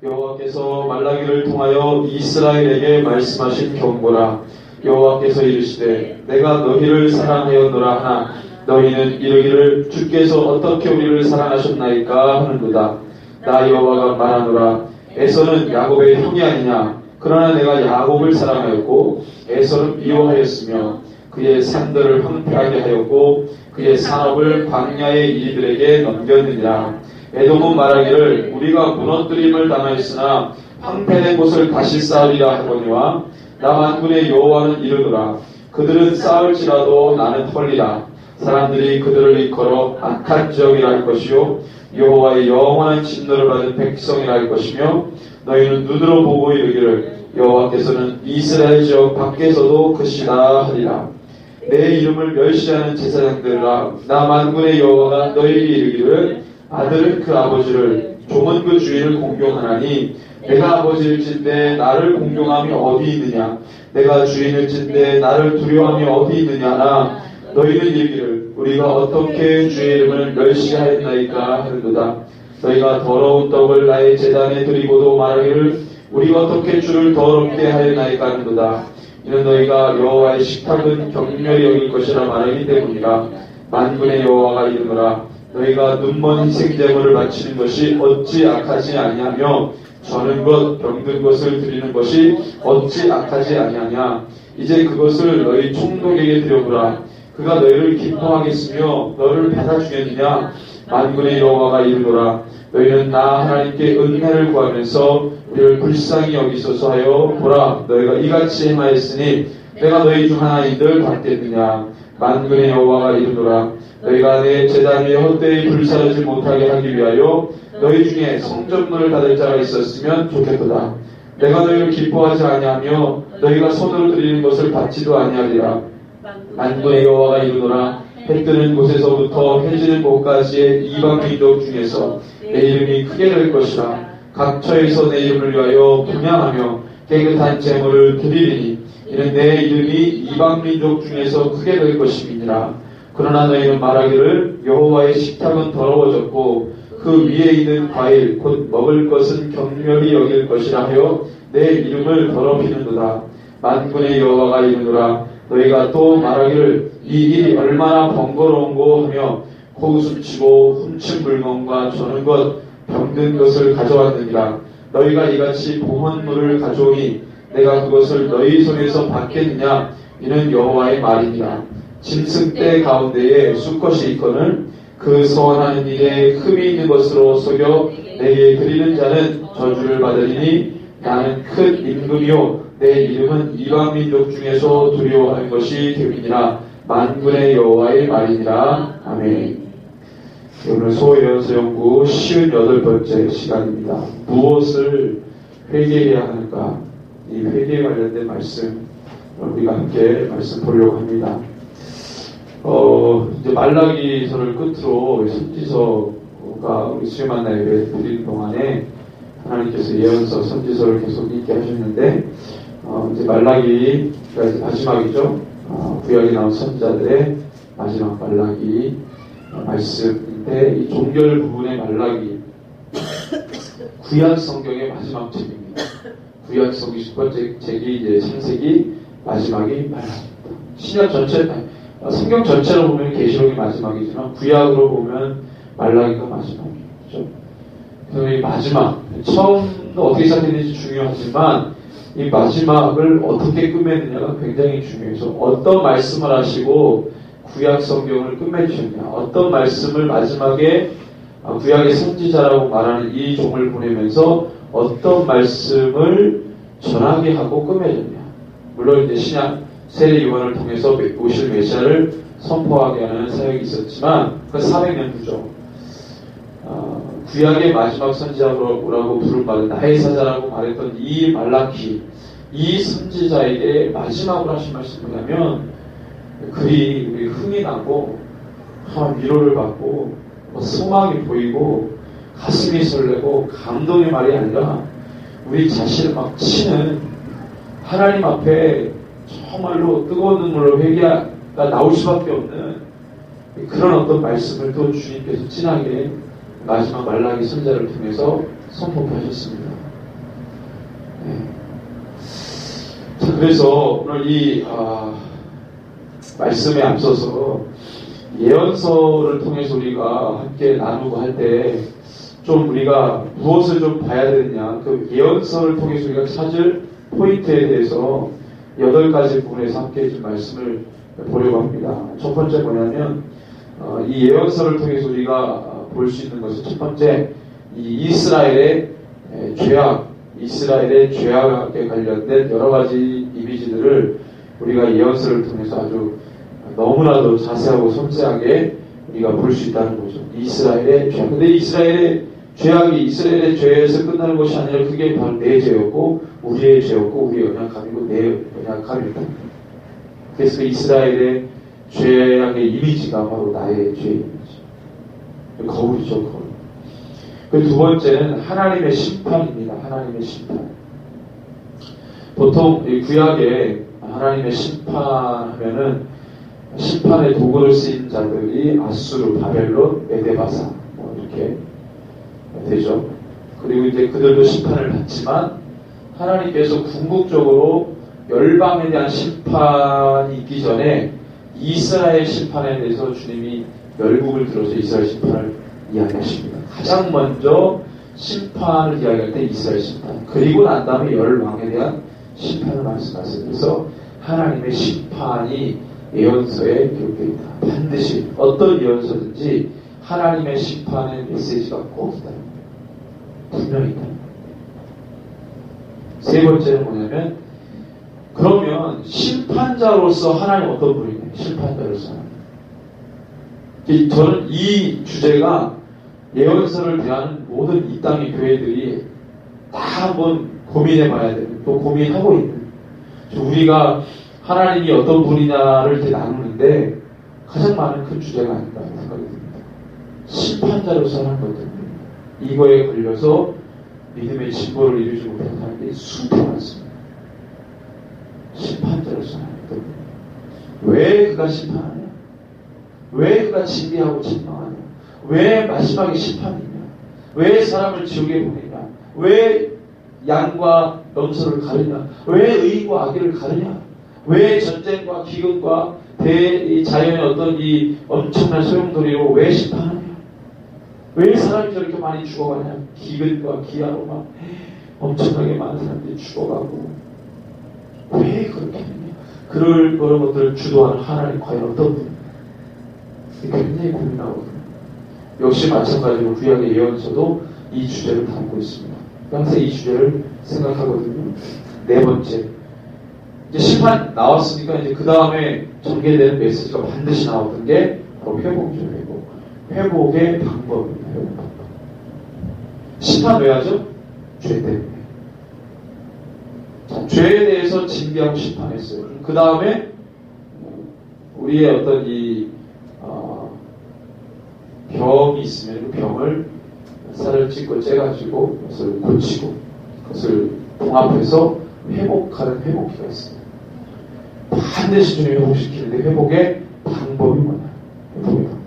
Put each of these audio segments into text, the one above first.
여호와께서 말라기를 통하여 이스라엘에게 말씀하신 경고라. 여호와께서 이르시되 내가 너희를 사랑하였노라 하나 너희는 이르기를 주께서 어떻게 우리를 사랑하셨나이까 하는도다. 나 여호와가 말하노라. 에서는 야곱의 형이 아니냐. 그러나 내가 야곱을 사랑하였고 에서는 미워하였으며 그의 산들을 황폐하게 하였고 그의 산업을 광야의 이들에게 넘겼느니라. 에돔은 말하기를 우리가 무너뜨림을 당하였으나 황폐된 곳을 다시 쌓으리라 하거니와 나 만군의 여호와는 이르노라. 그들은 쌓을지라도 나는 헐리라. 사람들이 그들을 일컬어 악한 지역이라 할 것이요 여호와의 영원한 진노를 받은 백성이라 할 것이며 너희는 눈으로 보고 이르기를 여호와께서는 이스라엘 지역 밖에서도 크시다 하리라. 내 이름을 멸시하는 제사장들아 나 만군의 여호와가 너희에게 이르기를 아들은 그 아버지를 종은 그 주인을 공경하나니 내가 아버지일진데 나를 공경함이 어디 있느냐. 내가 주인일진데 나를 두려워함이 어디 있느냐나 너희는 이르기를 우리가 어떻게 주의 이름을 멸시하였나이까 하는도다. 너희가 더러운 떡을 나의 제단에 드리고도 말하기를 우리가 어떻게 주를 더럽게 하였나이까 하는도다. 이는 너희가 여호와의 식탁은 경멸히 여길 것이라 말하기 때문이라. 만군의 여호와가 이르노라. 너희가 눈먼 희생제물을 바치는 것이 어찌 악하지 아니하며 저는 것 병든 것을 드리는 것이 어찌 악하지 아니하냐. 이제 그것을 너희 총독에게 드려보라. 그가 너희를 기뻐하겠으며 너를 받아주겠느냐. 만군의 여호와가 이르노라. 너희는 나 하나님께 은혜를 구하면서 우리를 불쌍히 여기소서 하여 보라. 너희가 이같이 행하였으니 내가 너희 중 하나인들 받겠느냐. 만군의 여호와가 이르노라. 너희가 내 제단 위에 헛되이 불사르지 못하게 하기 위하여 너희 중에 성전문을 닫을 자가 있었으면 좋겠도다. 내가 너희를 기뻐하지 아니하며 너희가 손으로 드리는 것을 받지도 아니하리라. 만군의 여호와가 이르노라. 해 뜨는 곳에서부터 해 지는 곳까지의 이방 민족 중에서 내 이름이 크게 될 것이라. 각 처에서 내 이름을 위하여 분향하며 깨끗한 제물을 드리리니 이는 내 이름이 이방 민족 중에서 크게 될 것임이니라. 그러나 너희는 말하기를 여호와의 식탁은 더러워졌고 그 위에 있는 과일 곧 먹을 것은 경멸히 여길 것이라 하여 내 이름을 더럽히는도다. 만군의 여호와가 이르노라. 너희가 또 말하기를 이 일이 얼마나 번거로운고 하며 코웃음치고 훔친 물건과 저는 것 병든 것을 가져왔느니라. 너희가 이같이 봉헌물을 가져오니 내가 그것을 너희 손에서 받겠느냐. 이는 여호와의 말이니라. 짐승 떼 가운데에 수컷이 있거늘 그 서원하는 일에 흠이 있는 것으로 속여 내게 드리는 자는 저주를 받으리니 나는 큰 임금이요 내 이름은 이방 민족 중에서 두려워하는 것이 됨이니라. 만군의 여호와의 말이니라. 아멘. 오늘 소위연서 연구 58번째 시간입니다. 무엇을 회개해야 하는가? 이 회개에 관련된 말씀 우리가 함께 말씀 보려고 합니다. 이제 말라기서를 끝으로 선지서가 우리 수요 만나 예배 드리는 동안에 하나님께서 예언서, 선지서를 계속 읽게 하셨는데, 이제 말라기가 이제 마지막이죠. 구약에 나온 선지자들의 마지막 말라기 말씀인데, 이 종결 부분의 말라기, 구약 성경의 마지막 책입니다. 구약 성경 10번째 책이 이제 창세기, 마지막이 말라기입니다. 신약 전체, 성경 전체로 보면 계시록이 마지막이지만 구약으로 보면 말라기가 마지막이죠. 그래서 이 마지막, 처음도 어떻게 시작했는지 중요하지만 이 마지막을 어떻게 끝맺느냐가 굉장히 중요해서 어떤 말씀을 하시고 구약 성경을 끝맺으셨냐, 어떤 말씀을 마지막에 구약의 선지자라고 말하는 이 종을 보내면서 어떤 말씀을 전하게 하고 끝맺었냐. 물론 이제 신약 세례 요한을 통해서 오실 메시아를 선포하게 하는 사역이 있었지만 그 400년 후죠. 구약의 마지막 선지자라고 부름받은 나의 사자라고 말했던 이 말라키, 이 선지자에게 마지막으로 하신 말씀이 뭐냐면 그리 우리 흥이 나고 위로를 받고 소망이 보이고 가슴이 설레고 감동의 말이 아니라 우리 자신을 막 치는 하나님 앞에 정말로 뜨거운 눈물로 회개가 나올 수밖에 없는 그런 어떤 말씀을 또 주님께서 진하게 마지막 말라기 선자를 통해서 선포하셨습니다. 네. 자, 그래서 오늘 이 말씀에 앞서서 예언서를 통해서 우리가 함께 나누고 할 때 좀 우리가 무엇을 좀 봐야 되느냐, 그 예언서를 통해서 우리가 찾을 포인트에 대해서 8가지 부분에서 함께 좀 말씀을 보려고 합니다. 첫 번째 뭐냐면 이 예언서를 통해서 우리가 볼 수 있는 것은 첫 번째, 이 이스라엘의 죄악에 관련된 여러 가지 이미지들을 우리가 예언서를 통해서 아주 너무나도 자세하고 섬세하게 우리가 볼 수 있다는 거죠. 이스라엘의 죄악. 근데 이스라엘의 죄악이 이스라엘의 죄에서 끝나는 것이 아니라 그게 바로 내 죄였고 우리의 죄였고 우리의 연약함이고 내 연약함이다. 그래서 그 이스라엘의 죄악의 이미지가 바로 나의 죄의 이미지. 거울이죠, 거울. 그 두 번째는 하나님의 심판입니다. 하나님의 심판. 보통 이 구약에 하나님의 심판하면은 심판의 도구를 쓰인 자들이 아수르, 바벨론, 메데바사 이렇게 되죠. 그리고 이제 그들도 심판을 받지만 하나님께서 궁극적으로 열방에 대한 심판이 있기 전에 이스라엘 심판에 대해서 주님이 열국을 들어서 이스라엘 심판을 이야기하십니다. 가장 먼저 심판을 이야기할 때 이스라엘 심판, 그리고 난 다음에 열왕에 대한 심판을 말씀하세요. 그래서 하나님의 심판이 예언서에 기록되어 있다. 반드시 어떤 예언서든지 하나님의 심판의 메시지가 꼭 있다. 분명히 있다. 세 번째는 뭐냐면, 그러면 심판자로서 하나님 어떤 분이냐? 심판자로서 하나님. 저는 이 주제가 예언서를 대하는 모든 이 땅의 교회들이 다 한번 고민해봐야 되는, 또 고민하고 있는, 우리가 하나님이 어떤 분이냐를 이렇게 나누는데 가장 많은 큰 주제가 아닌가 생각이 듭니다. 심판자로서 하는 것들, 이거에 걸려서 믿음의 진보를 이루지 못하는 사람들이 수도 많습니다. 심판자로서 하는 것들, 왜 그가 심판하냐? 왜 그가 징계하고 책망하냐? 왜 마지막에 심판이냐? 왜 사람을 지옥에 보내냐? 왜 양과 염소를 가르냐? 왜 의인과 악의를 가르냐? 왜 전쟁과 기근과 대자연의 어떤 이 엄청난 소용돌이로 왜 심판하냐? 왜 사람이 저렇게 많이 죽어가냐? 기근과 기아로 막 엄청나게 많은 사람들이 죽어가고 왜 그렇게 하느냐? 그런 것들을 주도하는 하나님 과연 어떤 분인가? 굉장히 고민하거든요. 역시 마찬가지로 구약의 예언서도 이 주제를 담고 있습니다. 항상 이 주제를 생각하거든요. 네 번째, 이제 심판 나왔으니까 이제 그 다음에 전개되는 메시지가 반드시 나왔던 게 바로 회복이죠. 회복의 방법입니다. 회복 방법. 심판 왜 하죠? 죄 때문에. 자, 죄에 대해서 징계하고 심판했어요. 그 다음에 우리의 어떤 이 병이 있으면 그 병을 쌀을 찢고 째가지고 그것을 고치고 그것을 봉합해서 회복하는 회복기가 있습니다. 반드시 주님이 회복시키는데 회복의 방법이 뭐냐? 회복의 방법.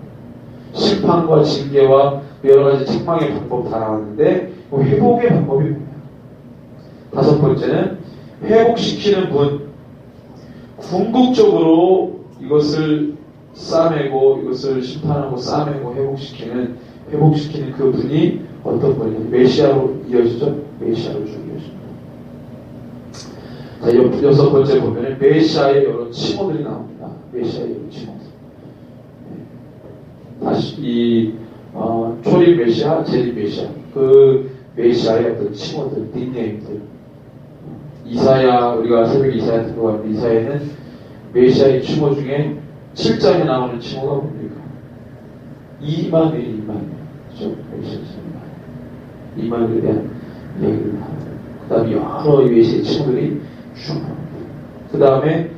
심판과 징계와 여러 가지 책망의 방법 다 나왔는데 회복의 방법이 뭐냐? 다섯 번째는 회복시키는 분. 궁극적으로 이것을 싸매고 이것을 심판하고 싸매고 회복시키는 그 분이 어떤 분이냐? 메시아로 이어지죠? 메시아로 쭉 이어집니다. 자, 여섯 번째 보면 메시아의 여러 칭호들이 나옵니다. 메시아의 여러 칭호들. 다시 이 초림 메시아, 재림 메시아, 그 메시아의 어떤 칭호들, 닉네임들. 이사야, 우리가 새벽에 이사야 듣고 가면 이사야는 메시아의 칭호 중에 7장에 나오는 칭호가 뭡니까? 이마누엘. 그렇죠? 이마누엘에 대한 이야기를 하고, 그 다음에 여러 메시아의 칭호들이 쭉 나옵니다. 그 다음에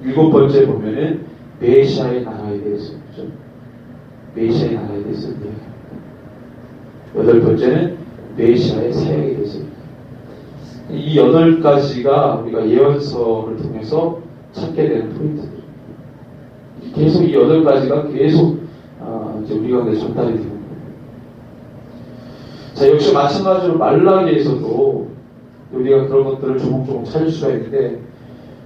일곱 번째 보면은 메시아의 나라에 대해서, 그렇죠? 메시아의 나라에 대해서 이야기합니다. 여덟 번째는 메시아의 사역에 대해서. 이 8가지가 우리가 예언서를 통해서 찾게 되는 포인트들. 계속 이 8가지가 계속 이제 우리 가운데 전달이 되는 거예요. 자, 역시 마찬가지로 말라기에서도 우리가 그런 것들을 조목조목 찾을 수가 있는데,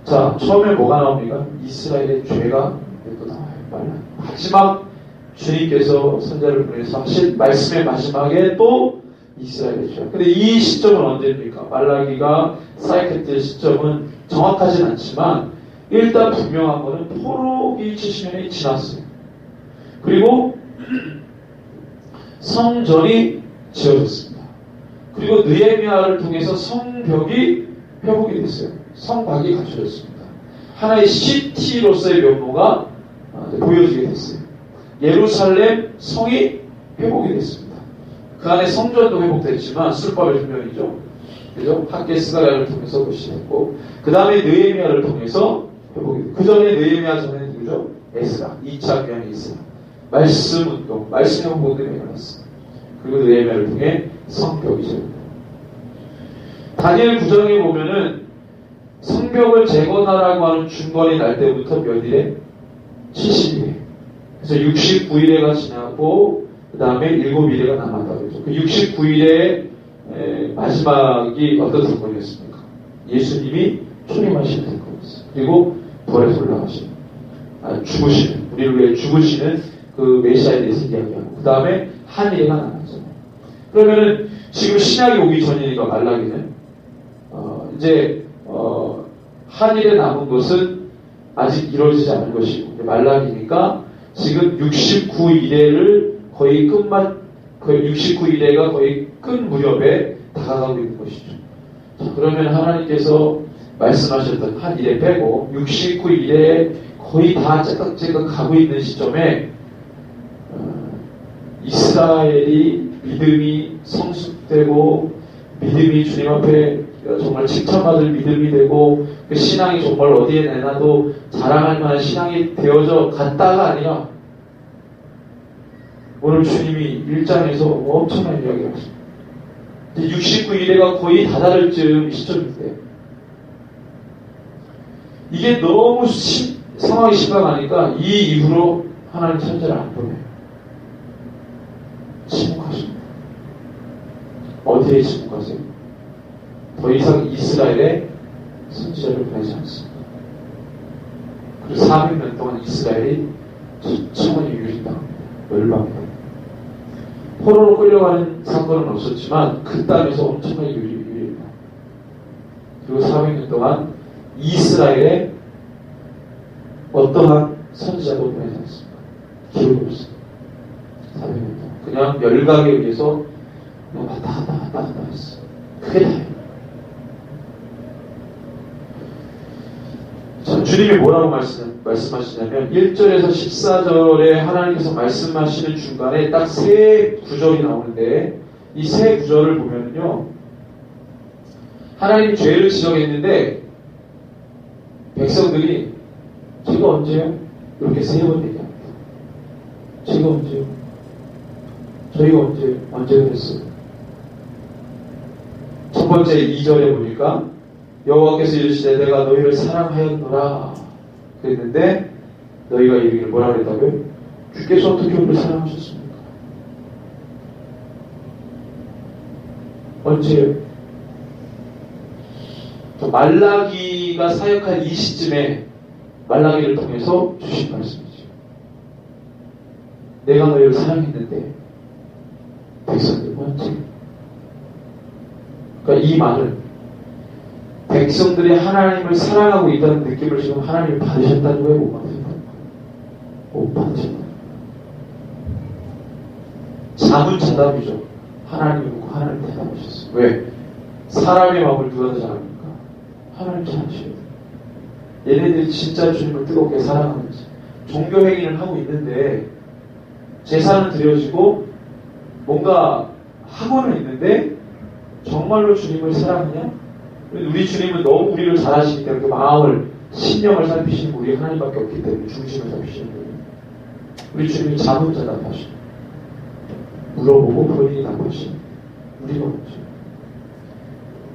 자, 처음에 뭐가 나옵니까? 이스라엘의 죄가 또 나와요. 말라기. 마지막 주님께서 선자를 보내서 하신 말씀의 마지막에 또 이스라엘의 죄. 근데 이 시점은 언제입니까? 말라기가 사역했던 시점은 정확하진 않지만 일단 분명한 거는 포로기 70년이 지났어요. 그리고 성전이 지어졌습니다. 그리고 느헤미야를 통해서 성벽이 회복이 됐어요. 성곽이 갖춰졌습니다. 하나의 시티로서의 면모가 보여지게 됐어요. 예루살렘 성이 회복이 됐습니다. 그 안에 성전도 회복됐지만 술법의 분명이죠. 그죠? 학계 스가랴를 통해서 그것이 됐고, 그 다음에 느헤미야를 통해서 회복이 됐고, 그 전에 느헤미야 전에 누구죠? 에스라, 2차 교환이 있어요. 말씀 운동, 말씀의 홍보들이 일어났어요. 그리고 느헤미야를 통해 성벽이 세워졌고, 다니엘 9장에 보면은 성벽을 재건하라고 하는 중건이 날 때부터 몇 일에? 70일에. 그래서 69일에가 지나고 그 다음에 7일에가 남았다고 그러죠. 그 69일의 마지막이 어떤 사건이었습니까? 예수님이 초림하시는 사건이었어요. 그리고 부활해서 올라가시는, 죽으시는, 우리를 위해 죽으시는 그 메시아에 대해서 이야기하고, 그 다음에 한일에가 남았죠. 그러면은 지금 신약이 오기 전이니까 말라기는 이제 한일에 남은 것은 아직 이루어지지 않은 것이고, 말라기니까 지금 69일에를 거의 69일에가 거의 끝 무렵에 다가가고 있는 것이죠. 자, 그러면 하나님께서 말씀하셨던 한 일에 빼고 69일에 거의 다 째깍째깍 가고 있는 시점에 이스라엘이 믿음이 성숙되고 믿음이 주님 앞에 정말 칭찬받을 믿음이 되고 그 신앙이 정말 어디에 내놔도 자랑할 만한 신앙이 되어져 갔다가 아니라 오늘 주님이 1장에서 엄청난 이야기를 하십니다. 69일에가 거의 다다를 즈음 시점인데 이게 너무 상황이 심각하니까 이 이후로 하나님 선지자를 안 보내요. 침묵하십니다. 어디에 침묵하세요? 더 이상 이스라엘에 선지자를 보내지 않습니다. 그리고 400년 동안 이스라엘이 천천히 유린당합니다. 멸망합니다. 포로로 끌려가는 사건은 없었지만 그 땅에서 엄청나게 유린다. 그리고 400년 동안 이스라엘에 어떠한 선지자도 보내지 않습니다. 기록이 없습니다. 400년 동안 그냥 열강에 의해서 그냥 왔다 갔다 했어요. 그게 다예요. 주님이 뭐라고 말씀하시냐면 1절에서 14절에 하나님께서 말씀하시는 중간에 딱 세 구절이 나오는데 이 세 구절을 보면요 하나님이 죄를 지적했는데 백성들이 제가 언제요? 이렇게 세 번 얘기합니다. 제가 언제요? 저희가 언제 그랬어요? 첫 번째 2절에 보니까 여호와께서 이르시되 내가 너희를 사랑하였노라 그랬는데 너희가 이르기를 뭐라 그랬다고요? 주께서 어떻게 우리를 사랑하셨습니까? 언제요? 말라기가 사역한 이 시점에 말라기를 통해서 주신 말씀이죠. 내가 너희를 사랑했는데 백성들 언제? 그러니까 이 말은 백성들이 하나님을 사랑하고 있다는 느낌을 지금 하나님이 받으셨다는 거예요? 못 받으셨다는 거예요? 못 받으셨다는 거예요. 자문자답이죠. 하나님이 묻고 하나님 대답하셨어요. 왜? 사람의 마음을 누가 더 잘합니까? 하나님 잘 아셔야 돼요. 얘네들이 진짜 주님을 뜨겁게 사랑하는지 종교 행위를 하고 있는데 제사는 드려지고 뭔가 하고는 있는데 정말로 주님을 사랑하냐? 우리 주님은 너무 우리를 잘 아시니까 이렇게 마음을 신령을 살피시는 우리 하나님밖에 없기 때문에 중심을 살피시는 거예요. 우리 주님이 자문자답하시고 물어보고 본인이 답하시고 우리가 없죠.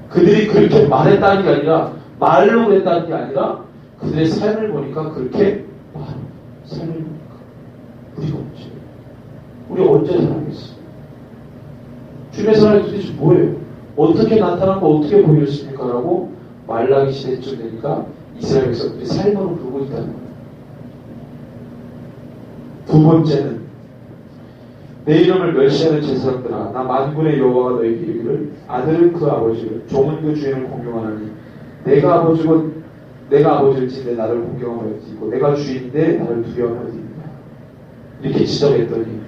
그들이 그렇게 말했다는 게 아니라 말로 그랬다는 게 아니라 그들의 삶을 보니까 그렇게 삶을 보니까 우리가 없죠. 우리 언제 살아겠어? 주님의 사랑이 도대체 뭐예요? 어떻게 나타나고 어떻게 보여줬습니까? 라고 말라기 시대쯤 되니까 이스라엘 백성들이 삶으로 부르고 있다는 거예요. 두 번째는 내 이름을 멸시하는 제사장들아 나 만군의 여호와가 너에게 이르기를 아들은 그 아버지를 종은 그 주인을 공경하나니 내가 아버지일지 내 나를 공경하며 뛰고 내가 주인인데 나를 두려워하며 뛰느냐 이렇게 지적했더니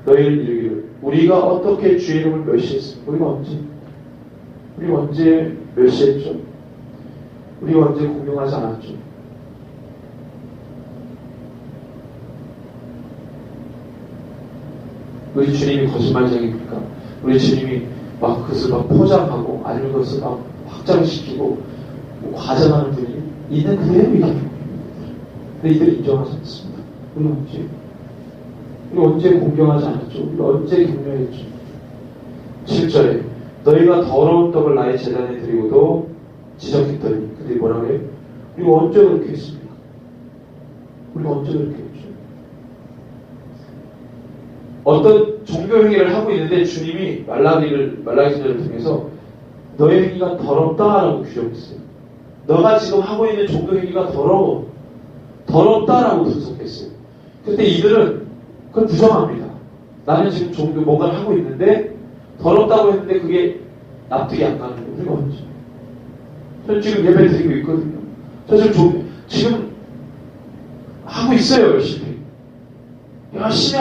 너희는 이르기를 우리가 어떻게 주의 이름을 멸시했습니까? 우리가 언제 멸시했죠? 우리가 언제 공경하지 않았죠? 우리 주님이 거짓말쟁이입니까? 우리 주님이 막 그것을 막 포장하고 아니면 그것을 막 확장시키고 뭐 과장하는 분이 있는 그대로 얘기합니다. 근데 이들 인정하지 않습니다. 우리 언제 공경하지 않았죠? 우리 언제 격려했죠? 7절에 너희가 더러운 떡을 나의 제단에 드리고도 지적했더니 그들이 뭐라고 해요? 우리가 언제 그렇게 했습니까? 우리가 언제 그렇게 했죠? 어떤 종교 행위를 하고 있는데 주님이 말라기 선지자를 통해서 너의 행위가 더럽다라고 규정했어요. 너가 지금 하고 있는 종교 행위가 더럽다라고 분석했어요. 그때 이들은 그걸 부정합니다. 나는 지금 종교 뭔가를 하고 있는데 더럽다고 했는데 그게 납득이 안 가는 거예요. 우리가 언제? 저는 지금 예배 드리고 있거든요. 저 지금 하고 있어요. 열심히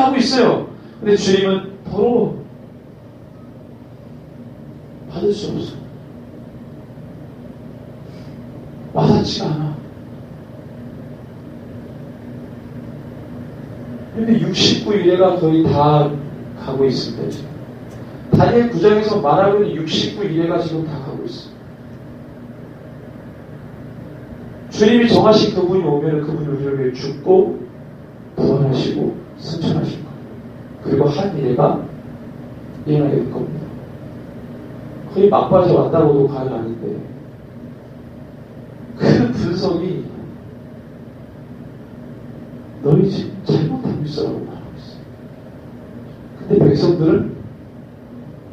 하고 있어요. 근데 주님은 더러워. 받을 수 없어. 와닿지가 않아. 근데 69일에가 거의 다 가고 있습니다. 지금. 다니엘 9장에서 말하고 있는 69일에가 지금 다 가고 있어요. 주님이 정하신 그분이 오면 그분이 우리를 위해 죽고 부활하시고 승천하실 거예요. 그리고 한 일회가 일어나게 될 겁니다. 거의 막바지 왔다고도 가는 아닌데 그 분석이 너희 지금 잘못하고 있어라고 말하고 있어요. 근데 백성들은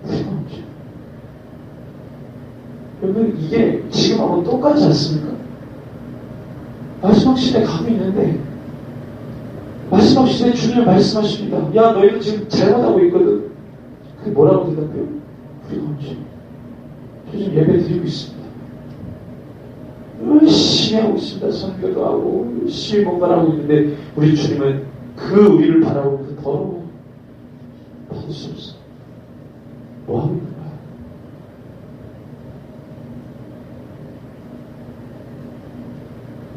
상관없죠. 여러분 이게 지금하고 똑같지 않습니까? 마지막 시대에 가고 있는데 마지막 시대에 주님이 말씀하십니다. 야 너희는 지금 잘못하고 있거든. 그게 뭐라고 대답해요? 우리가 언제? 저 지금 예배 드리고 있습니다. 열심히 하고 있습니다. 선교도 하고 열심히 뭔가를 하고 있는데 우리 주님은 그 우리를 바라보면서 더러워. 받을 수 없어. 뭐 하고 있는 거야?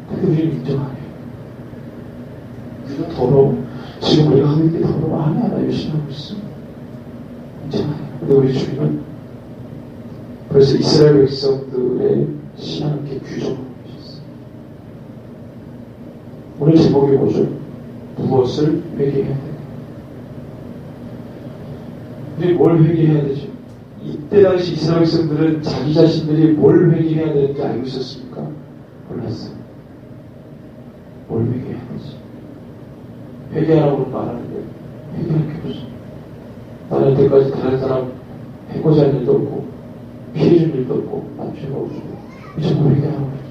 근데 우리는 인정하네요. 우리가 더러워. 지금 우리가 하는 게 더러워. 아니야. 나 열심히 하고 있어. 인정하네요. 근데 우리 주님은 벌써 이스라엘 백성들의 신앙을 이렇게 규정하고 계셨어요. 오늘 제목이 뭐죠? 무엇을 회개해야 되나? 우리 뭘 회개해야 되죠? 이때 당시 이스라엘 백성들은 자기 자신들이 뭘 회개해야 되는지 알고 있었습니까? 몰랐어요. 뭘 회개해야 되지? 회개하라고 말하는데 회개할 게 없어. 나는 이때까지 다른 사람 해코지 할 일도 없고 피해 준 일도 없고 난 죄가 없고 이제 뭘 회개하라고 그러지?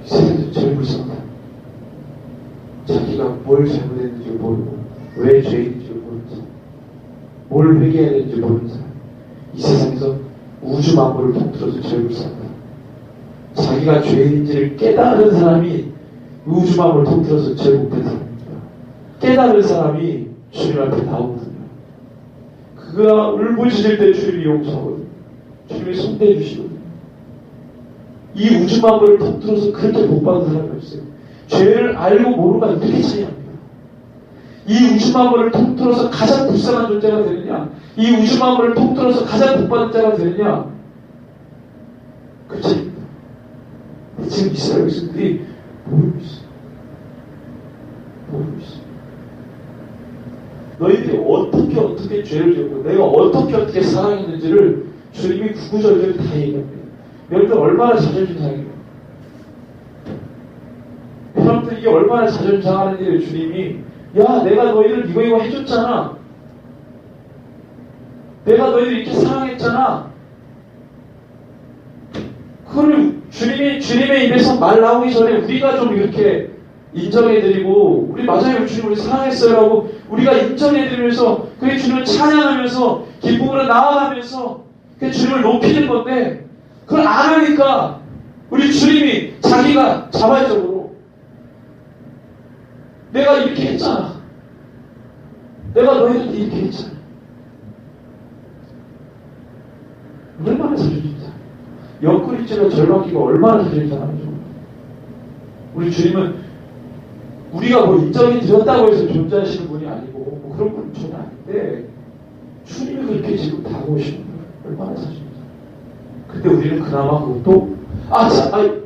이 세상에서 제일 불쌍하다. 자기가 뭘 잘못했는지 모르고 왜 죄인인지 모르는 사람, 뭘 회개해야 되는지 모르는 사람, 이 세상에서 우주 만물을 통틀어서 제일 불쌍하다. 자기가 죄인인지를 깨달은 사람이 우주 만물을 통틀어서 제일 못된 사람입니다. 깨달은 사람이 주님 앞에 나오거든요. 그가 울부짖을 때 주님이 용서하거든요. 주님이 손대해 주시거든요. 이 우주 만물을 통틀어서 그렇게 못 받은 사람이 없어요. 죄를 알고 모르가 이렇게 차이납니다. 이 우주 만물을 통틀어서 가장 불쌍한 존재가 되느냐, 이 우주 만물을 통틀어서 가장 복받은 자가 되느냐, 그 차이입니다. 지금 이스라엘 백성들이 모르고 있어요. 모르고 있어요. 너희들이 어떻게 죄를 지었고 내가 어떻게 사랑했는지를 주님이 구구절절 다 얘기합니다. 여러분들 얼마나 자존심 상해요. 여러분들 이게 얼마나 자존심 상하는 일을 주님이 야 내가 너희들 이거 해줬잖아. 내가 너희들 이렇게 사랑했잖아. 그걸 주님의 입에서 말 나오기 전에 우리가 좀 이렇게 인정해드리고, 우리 맞아요, 주님 우리 사랑했어요 라고 우리가 인정해드리면서, 그게 주님을 찬양하면서 기쁨으로 나아가면서 그 주님을 높이는 건데, 그걸 안 하니까 우리 주님이 자기가 자발적으로 내가 이렇게 했잖아, 내가 너희들한테 이렇게 했잖아. 얼마나 자존심이다. 옆구리질러 절박기가 얼마나 자존심이죠. 우리 주님은 우리가 뭐 인정해 드렸다고 해서 존재하시는 분이 아니고 뭐 그런 분은 전혀 아닌데, 주님이 그렇게 지금 다가오시는 거예요. 얼마나 자존심이다. 근데 우리는 그나마 그것도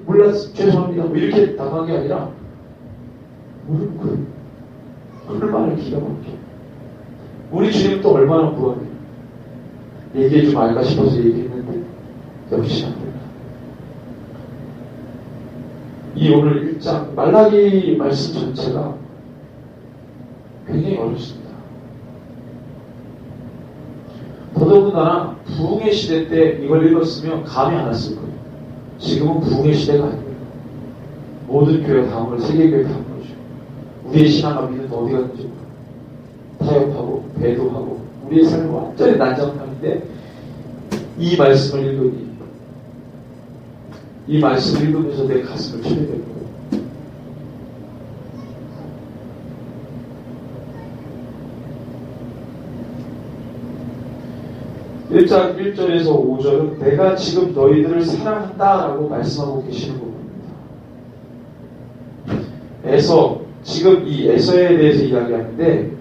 몰랐어, 죄송합니다 뭐 이렇게 당한 게 아니라, 모르는 거예요. 얼마나 기가 막혀. 우리 주님은 또 얼마나 무한해요. 얘기해 좀 알까 싶어서 얘기했는데 역시 안 된다. 이 오늘 1장 말라기 말씀 전체가 굉장히 어렵습니다. 더더군다나 부흥의 시대 때 이걸 읽었으면 감이 안 왔을 거예요. 지금은 부흥의 시대가 아니에요. 모든 교회가 다 오늘 세계교회 다 무너지고, 우리의 신앙과 믿음은 어디 갔는지 타협하고 배도하고 우리의 삶은 완전히 난장판인데, 이 말씀을 읽으니, 이 말씀을 읽으면서 내 가슴을 치게 되는 거예요. 1장 1절에서 5절은 내가 지금 너희들을 사랑한다라고 말씀하고 계시는 부분입니다. 지금 이 에서에 대해서 이야기하는데,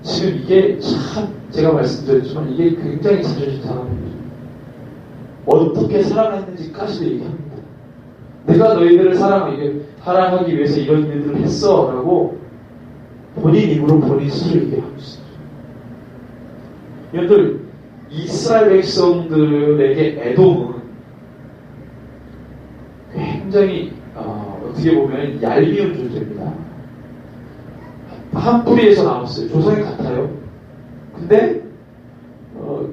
지금 이게 참 제가 말씀드렸지만 이게 굉장히 자존심 상합니다. 어떻게 사랑했는지까지도 얘기합니다. 내가 너희들을 사랑하기 위해서 이런 일들을 했어 라고 본인 입으로 본인 스스로 얘기하고 있어요. 여러분들, 이스라엘 백성들에게 에돔은 굉장히 어떻게 보면 얄미운 존재입니다. 한 뿌리에서 나왔어요. 조상이 같아요. 근데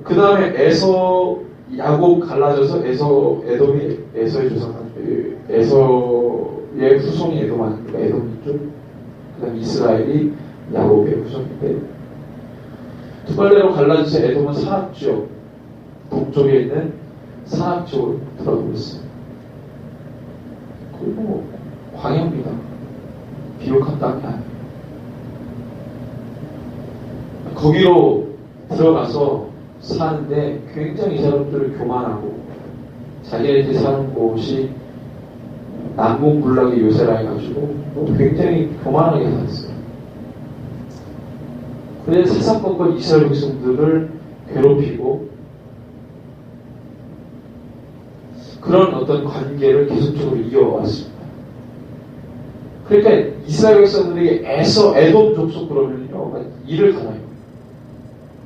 그 다음에 야곱 갈라져서 에돔이 에서의 조상, 에서의 후손이 에돔 아닙니까? 에돔이죠. 그 다음에 이스라엘이 야곱의 후손인데, 두 갈래로 갈라져서 에돔은 산악지역, 동쪽에 있는 산악지역으로 들어가버렸어요. 그리고 광야입니다. 비옥한 땅이 아니에요. 거기로 들어가서 사는데 굉장히 이 사람들을 교만하고, 자기네들이 사는 곳이 난공불락의 요새라 해가지고 굉장히 교만하게 살았어요. 그래서 사사건건 이스라엘 백성들을 괴롭히고, 그런 어떤 관계를 계속적으로 이어왔습니다. 그러니까 이스라엘 백성들에게 에돔 족속 그러면요, 이를 가나요.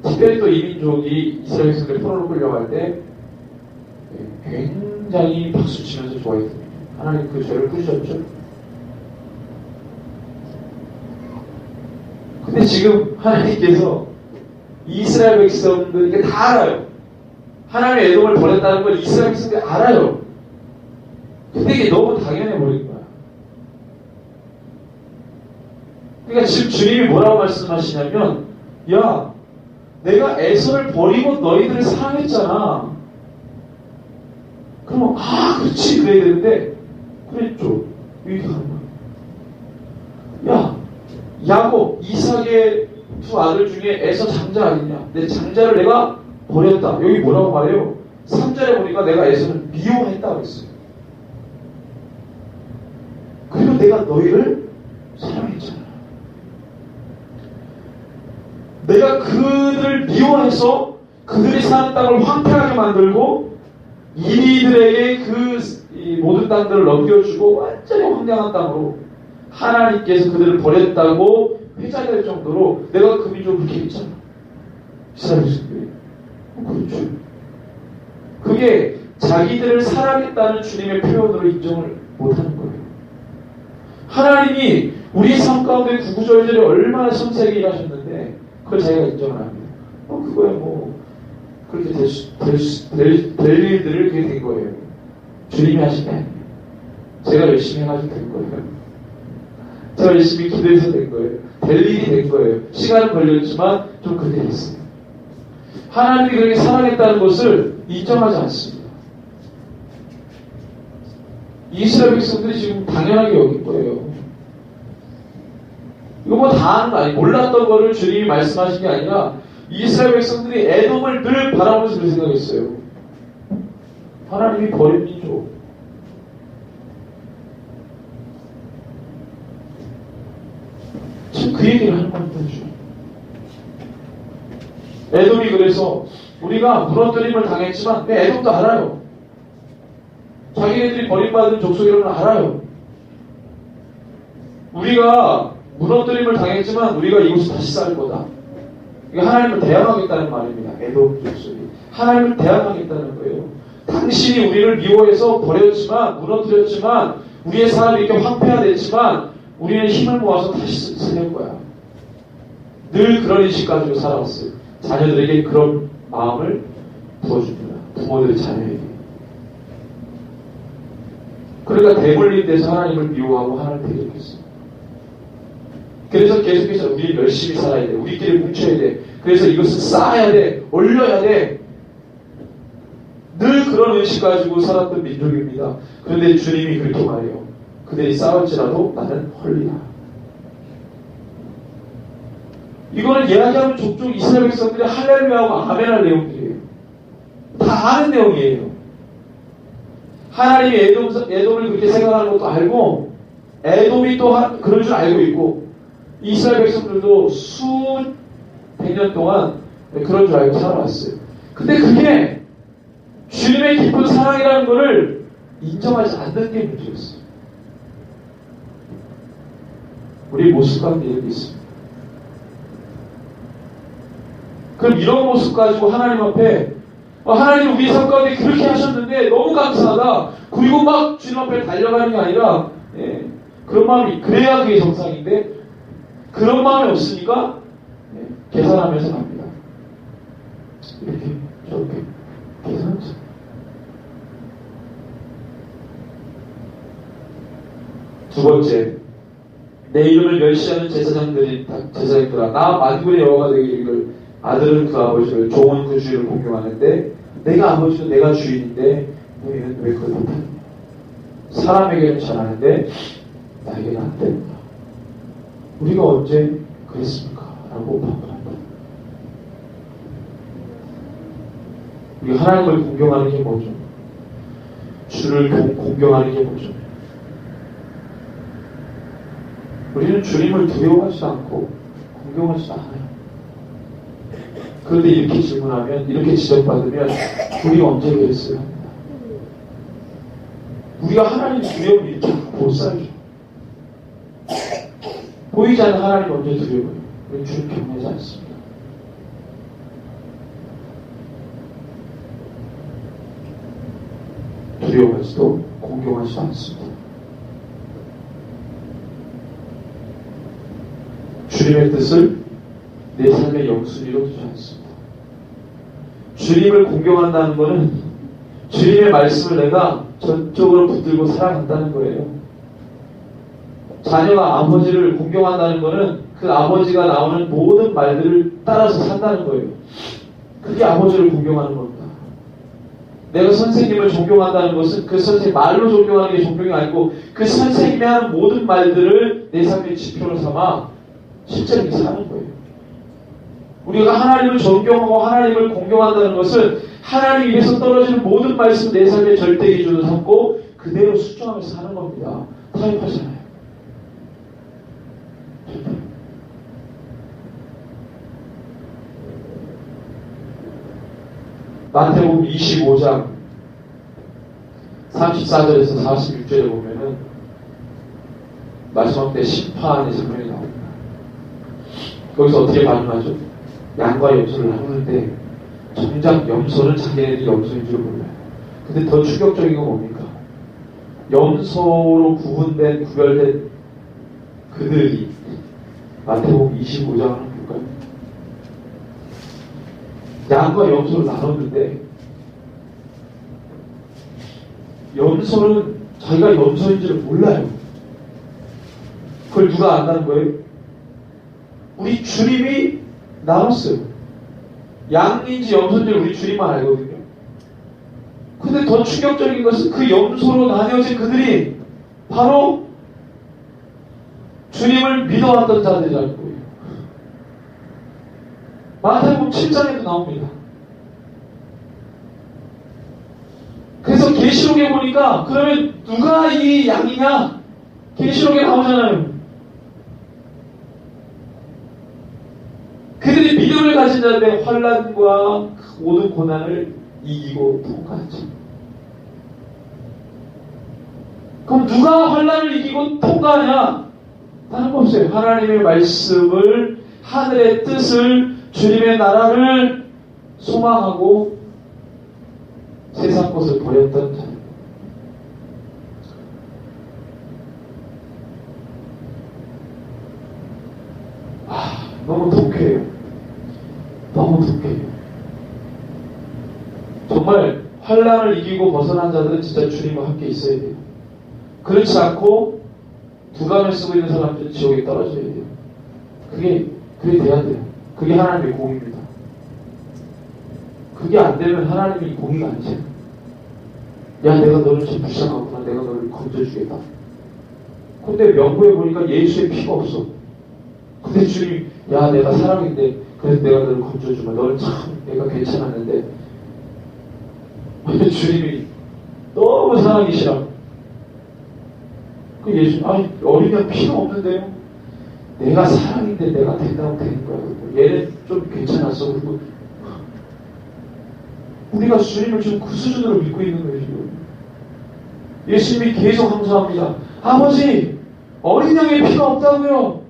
특별히 또 이 민족이 이스라엘 백성들을 포로로 끌려갈 때 굉장히 박수치면서 좋아했거든요. 하나님 그 죄를 뿌리셨죠. 근데 지금 하나님께서 이스라엘 백성들에게 다 알아요. 하나님의 에돔을 버렸다는 걸 이스라엘 백성들이 알아요. 근데 이게 너무 당연해 버린 거야. 그러니까 지금 주님이 뭐라고 말씀하시냐면, 야, 내가 에서를 버리고 너희들을 사랑했잖아. 그러면 그렇지 그래야 되는데, 그랬죠. 이렇게 하는 거야. 야, 야곱, 이삭의 두 아들 중에 에서 장자 아니냐? 내 장자를 내가 버렸다. 여기 뭐라고 말해요? 3절에 보니까 내가 에서를 미워했다고 했어요. 그리고 내가 너희를 사랑했잖아. 내가 그들을 미워해서 그들이 사는 땅을 황폐하게 만들고, 이리들에게 이 모든 땅들을 넘겨주고 완전히 황량한 땅으로 하나님께서 그들을 버렸다고 회자될 정도로 내가 그 민족을 그렇게 했잖아. 이스라엘 백성들이. 그렇죠. 그게 자기들을 사랑했다는 주님의 표현으로 인정을 못하는 거예요. 하나님이 우리 삶 가운데 구구절절히 얼마나 섬세하게 일하셨는데 그걸 자기가 인정을 합니다. 그거야 그렇게 될 일들을 그게 된 거예요. 주님이 하신 게 아니에요. 제가 열심히 해가지고 된 거예요. 제가 열심히 기도해서 된 거예요. 될 일이 된 거예요. 시간은 걸렸지만 좀 그렇게 됐어요. 하나님이 그렇게 사랑했다는 것을 인정하지 않습니다. 이스라엘 백성들이 지금 당연하게 여긴 거예요. 이거 뭐 다 아는 거 아니에요. 몰랐던 거를 주님이 말씀하신 게 아니라 이스라엘 백성들이 에돔을 늘 바라보면서 그렇게 생각했어요. 하나님이 버린 민족. 지금 그 얘기를 하는 겁니다. 에돔이 그래서 우리가 무너뜨림을 당했지만 에돔도 알아요. 자기네들이 버림받은 족속이라는 걸 알아요. 우리가 무너뜨림을 당했지만 우리가 이곳을 다시 쌓을 거다. 이게 하나님을 대항하겠다는 말입니다. 에돔 족속이. 하나님을 대항하겠다는 거예요. 당신이 우리를 미워해서 버렸지만, 무너뜨렸지만, 우리의 사람이 이렇게 황폐화됐지만, 우리는 힘을 모아서 다시 세울 거야. 늘 그런 인식 가지고 살아왔어요. 자녀들에게 그런 마음을 부어줍니다. 부모들의 자녀에게. 그러니까 대물림 돼서 하나님을 미워하고 하나님을 대적했어요. 그래서 계속해서 우리 열심히 살아야 돼. 우리끼리 뭉쳐야 돼. 그래서 이것을 쌓아야 돼. 올려야 돼. 늘 그런 의식 가지고 살았던 민족입니다. 그런데 주님이 그렇게 말해요. 그들이 싸울지라도 나는 헐리라. 이거는 이야기하면 족족 이스라엘 백성들이 할렐루야하고 아멘할 내용들이에요. 다 아는 내용이에요. 하나님이 에돔을 그렇게 생각하는 것도 알고 에돔이 또 그런 줄 알고 있고 이스라엘 백성들도 수백 년 동안 그런 줄 알고 살아왔어요. 근데 그게 주님의 깊은 사랑이라는 것을 인정하지 않는 게 문제였어요. 우리 모습 가운데 이렇게 있습니다. 그럼 이런 모습 가지고 하나님 앞에 하나님 우리 삶 가운데 그렇게 하셨는데 너무 감사하다. 그리고 막 주님 앞에 달려가는 게 아니라 그런 마음이 그래야 그게 정상인데 그런 마음이 없으니까 계산하면서 갑니다. 이렇게 저렇게 계산하면서 두 번째 내 이름을 멸시하는 제사장들아 나 만군의 여호와가 되게 이를 아들은 그 아버지를 종은 그 주인을 공경하는데 내가 아버지도 내가 주인인데 너희는 왜 그걸 못하느냐. 사람에게는 잘하는데 나에게는 안 되는가. 우리가 언제 그랬습니까? 라고 반문한다. 우리가 하나님을 공경하는 게 뭐죠? 주를 공경하는 게 뭐죠? 우리는 주님을 두려워하지도 않고 공경하지도 않아요. 그런데 이렇게 질문하면, 이렇게 지적받으면 우리가 언제 그랬어요? 우리가 하나님 두려움을 이렇게 못 살죠. 보이지 않는 하나님 언제 두려워요? 우리는 주를 경외하지 않습니다. 두려워하지도 공경하지도 않습니다. 주님의 뜻을 내 삶의 영순위로 두지 않습니다. 주님을 공경한다는 것은 주님의 말씀을 내가 전적으로 붙들고 살아간다는 거예요. 자녀가 아버지를 공경한다는 것은 그 아버지가 나오는 모든 말들을 따라서 산다는 거예요. 그게 아버지를 공경하는 겁니다. 내가 선생님을 존경한다는 것은 그 선생님 말로 존경하는 게 존경이 아니고 그 선생님이 하는 모든 말들을 내 삶의 지표로 삼아 실제로 이렇게 사는 거예요. 우리가 하나님을 존경하고 하나님을 공경한다는 것은 하나님 입에서 떨어지는 모든 말씀 내 삶의 절대 기준으로 삼고 그대로 수정하면서 사는 겁니다. 타협하잖아요. 마태복음 25장 34절에서 46절에 보면은 마지막 때 심판의 장면이 나옵니다. 거기서 어떻게 반응하죠? 양과 염소를 나누는데 정작 염소는 자기네들이 염소인 줄 몰라요. 근데 더 충격적인 건 뭡니까? 염소로 구별된 그들이 마태복음 25장을 볼까요? 양과 염소를 나눴는데 염소는 자기가 염소인지를 몰라요. 그걸 누가 안다는 거예요? 우리 주님이 나눴어요. 양인지 염소인지를 우리 주님만 알거든요. 근데 더 충격적인 것은 그 염소로 나뉘어진 그들이 바로 주님을 믿어왔던 자들이라는 거예요. 마태복음 7장에도 나옵니다. 그래서 계시록에 보니까 그러면 누가 이 양이냐? 계시록에 나오잖아요. 그들이 믿음을 가진 자인데 환난과 모든 고난을 이기고 통과하죠. 그럼 누가 환난을 이기고 통과하냐? 다른 거 없어요. 하나님의 말씀을, 하늘의 뜻을, 주님의 나라를 소망하고 세상 것을 버렸던 자. 너무 독해요. 너무 독해요. 정말 환난을 이기고 벗어난 자들은 진짜 주님과 함께 있어야 돼요. 그렇지 않고 두감을 쓰고 있는 사람들은 지옥에 떨어져야 돼요. 그게 돼야 돼요. 그게 하나님의 공입니다. 그게 안 되면 하나님이 공의가 아니잖아요. 야, 내가 너를 지금 불쌍하구나. 내가 너를 건져주겠다. 근데 명부에 보니까 예수의 피가 없어. 근데 주님이, 야, 내가 사랑인데 그래서 내가 너를 건져주마. 너는 참 내가 괜찮았는데. 근데 주님이 너무 사랑이시라. 그 예수, 아니, 어린 양 피가 없는데요? 내가 사랑인데 내가 된다고 되는 거야. 얘는 좀 괜찮았어. 그리고 우리가 주님을 지금 그 수준으로 믿고 있는 거예요, 지금. 예수님이 계속 항소합니다. 아버지, 어린 양의 피가 없다고요.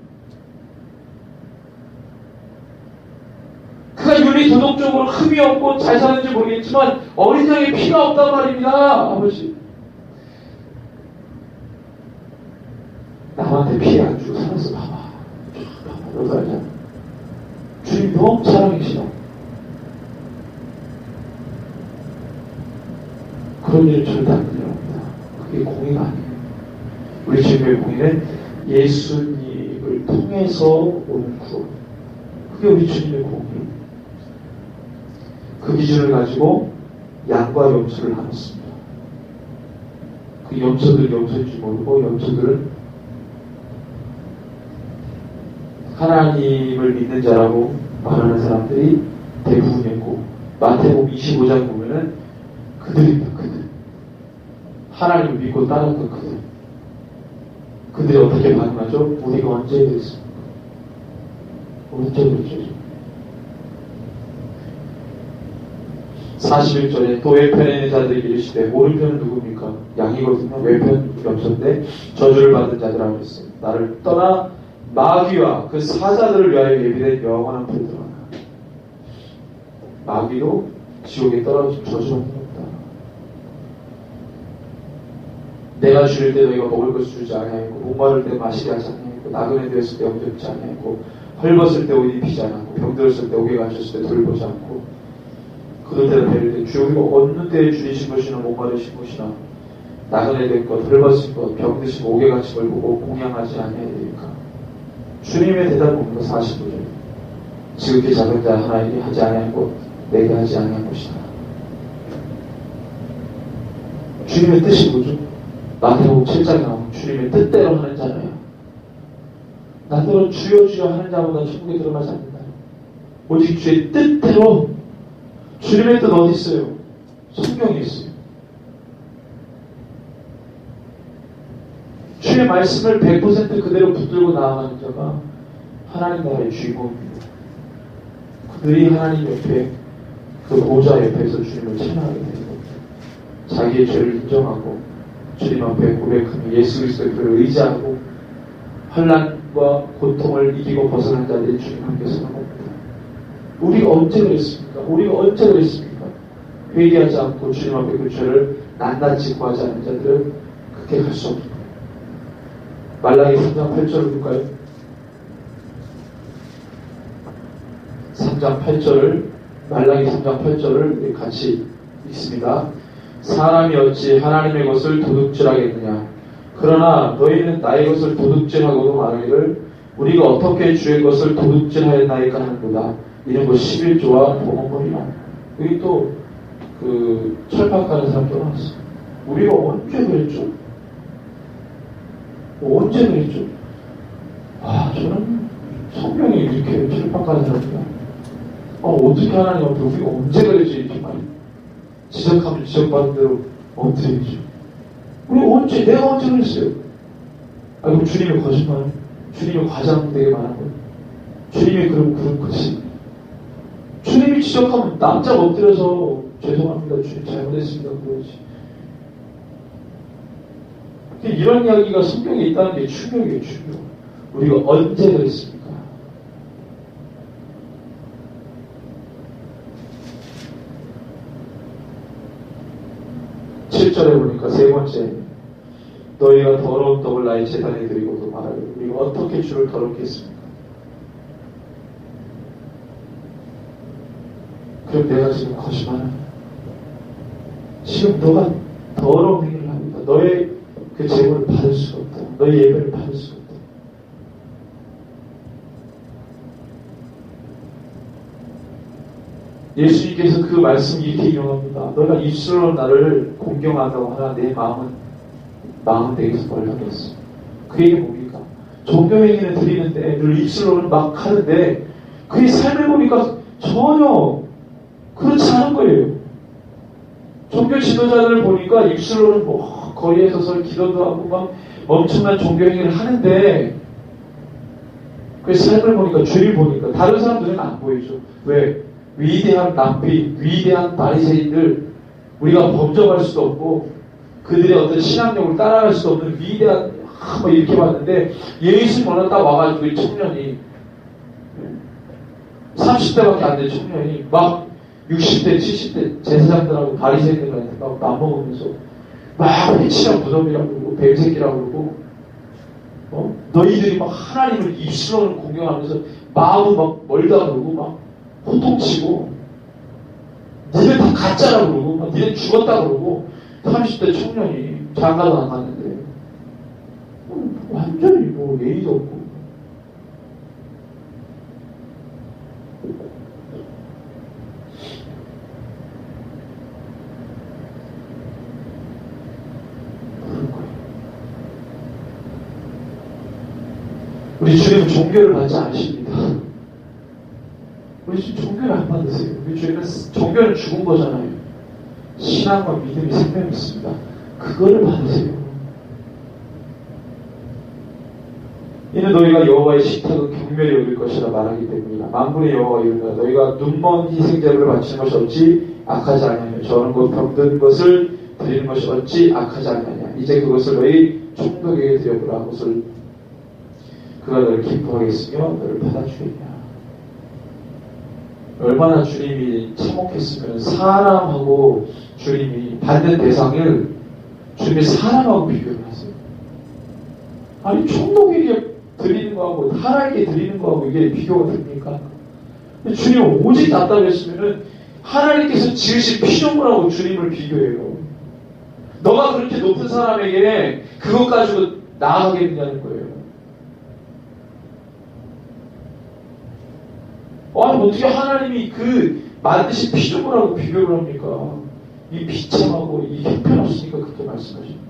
그가 윤리 도덕적으로 흠이 없고 잘 사는지 모르겠지만 어린 양의 피가 없단 말입니다, 아버지. 남한테 피해 안 주고 살아서 봐봐. 너도 알잖아. 주님 너무 사랑이시다. 그런 일을 절대 안 일어납니다. 그게 공의가 아니에요. 우리 주님의 공의는 예수님을 통해서 오는 구원. 그게 우리 주님의 공의예요. 그 기준을 가지고 양과 염소를 나눴습니다. 그 염소들이 염소인 줄 모르고 염소들은 하나님을 믿는 자라고 말하는 사람들이 대부분이었고, 마태복음 25장 보면은 그들입니다. 그들. 하나님을 믿고 따랐던 그들. 그들이 어떻게 반응하죠? 우리가 언제 그랬습니까? 언제 그랬죠? 41절에 또 왼편에 있는 자들이 이르시되, 오른편은 누굽니까? 양이거든요. 왼편 염소인데 저주를 받은 자들이라고 그랬어요. 나를 떠나 마귀와 그 사자들을 위하여 예비된 영원한 불에 들어가라. 마귀도 지옥에 떨어진 저주받는 겁니다. 내가 줄일 때 너희가 먹을 것을 주지 아니하였고, 목마를 때 마시게 하지 아니하였고, 나그네 되었을 때 영접지 아니하였고, 헐벗을 때 옷 입히지 않았고, 병들었을 때 옥에 갇혔을 때 돌보지 않고, 그들 때는 배를 때 주여가 어느 때에 줄이신 것이나 목마르신 것이나 나그네 된 것, 헐벗은 것, 병드신 것, 옥에 갇힌 걸 보고 공양하지 아니하리까. 주님의 대답은 뭡니까? 45절. 지극히 작은 자 하나에게 하지 아니한 것, 내게 하지 아니한 것이다. 주님의 뜻이 뭐죠? 마태복음 7장에 나오는 주님의 뜻대로 하는 자예요. 나더러 주여 주여 하는 자보다 천국에 들어가지 않는다. 오직 주의 뜻대로. 주님의 뜻 어디 있어요? 성경에 있어요. 주의 말씀을 100% 그대로 붙들고 나아가는 자가 하나님 나라의 주인공입니다. 그들이 하나님 옆에, 그 보좌 옆에서 주님을 찬양하게 되는 겁니다. 자기의 죄를 인정하고 주님 앞에 고백하며 예수 그리스도의 그를 의지하고 환난과 고통을 이기고 벗어난 자들이 주님 함께 서는 겁니다. 우리가 언제 그랬습니까? 우리가 언제 그랬습니까? 회개하지 않고 주님 앞에 그 죄를 낱낱이 구하지 않는 자들은 그렇게 갈 수 없습니다. 말라기 3장 8절을 볼까요? 3장 8절을 말라기 3장 8절을 같이 읽습니다. 사람이 어찌 하나님의 것을 도둑질하겠느냐. 그러나 너희는 나의 것을 도둑질하고도 말하기를 우리가 어떻게 주의 것을 도둑질하였나이까 하는도다. 이는 곧 11조와 봉헌물이라. 여기 또 그 철학하는 사람도 나왔어. 우리가 언제 그랬죠? 언제 그랬죠? 저는 성경이 이렇게 철학하는 사람이야. 어떻게 하나님 앞에 우리가 언제 그랬지? 이렇게 말이야. 지적하면 지적받은 대로 어떻게 했지? 내가 언제 그랬어요? 그럼 주님의 거짓말, 주님의 과장 되게 말한 거예요. 주님이 그런 거지. 주님이 지적하면 납작 엎드려서 죄송합니다, 주님 잘못했습니다, 그러지. 이런 이야기가 성경에 있다는 게 충격이에요, 충격. 우리가 언제 그랬습니까? (7절에) 보니까 세 번째, 너희가 더러운 떡을 나의 제단에 드리고도 말하여 우리가 어떻게 주를 더럽게 했습니까? 그럼 내가 지금 거짓말하냐? 지금 너가 더러운 행위를 합니다. 너의 그 제물을 받을 수가 없다. 너의 예배를 받을 수가 없다. 예수님께서 그 말씀 이렇게 인용합니다. 너희가 입술로 나를 공경한다고 하나 내 마음은 내게서 멀어졌어. 그 얘기 뭡니까? 종교행위는 드리는데 늘 입술로는 막 하는데 그의 삶을 보니까 전혀 그렇지 않은 거예요. 종교 지도자들을 보니까 입술로는 거리에 서서 기도도 하고 막 엄청난 종교행위를 하는데 그 삶을 보니까, 죄를 보니까 다른 사람들은 안 보이죠. 왜? 위대한 랍비, 위대한 바리새인들, 우리가 범접할 수도 없고 그들의 어떤 신앙력을 따라갈 수도 없는 위대한 이렇게 봤는데 예수님 어느 딱 와가지고 이 청년이 30대밖에 안 된 청년이 막 60대, 70대 제사장들하고 바리새인들한테 막 맞먹으면서 막 해치라 무덤이라고 그러고 뱀새끼라고 그러고 너희들이 막 하나님을 입술로는 공경하면서 마음은 막 멀다 그러고 막 호통치고 니네 다 가짜라고 그러고 막 니네 죽었다 그러고 30대 청년이 장가도 안 갔는데 완전히 예의도 없고 우리 주님은 종교를 받지 않으십니다. 우리 지금 종교를 안 받으세요. 우리 주님은 종교는 죽은 거잖아요. 신앙과 믿음이 생명이 있습니다. 그거를 받으세요. 이는 너희가 여호와의 식탁은 경멸히 여길 것이라 말하기 때문이라. 만군의 여호와가 이르노라. 너희가 눈먼 희생제물을 바치는 것이 어찌 악하지 아니하며 저는 곧 병든 것을 드리는 것이 어찌 악하지 아니하냐. 이제 그것을 너희 총독에게 드려보라. 그것을 그가 너를 기뻐하게 했으며 너를 받아주겠냐. 얼마나 주님이 참혹했으면 사람하고 주님이 받는 대상을 주님이 사람하고 비교를 하세요. 아니 총독에게 드리는 거하고 하나님께 드리는 거하고 이게 비교가 됩니까? 주님은 오직 답답했으면 하나님께서 지으신 피조물하고 주님을 비교해요. 너가 그렇게 높은 사람에게 그것 가지고 나아가겠느냐는 거예요. 아니 어떻게 하나님이 그 만드신 피조물하고 비교를 합니까? 이 비참하고 이 형편없으니까 그렇게 말씀하시는 거예요.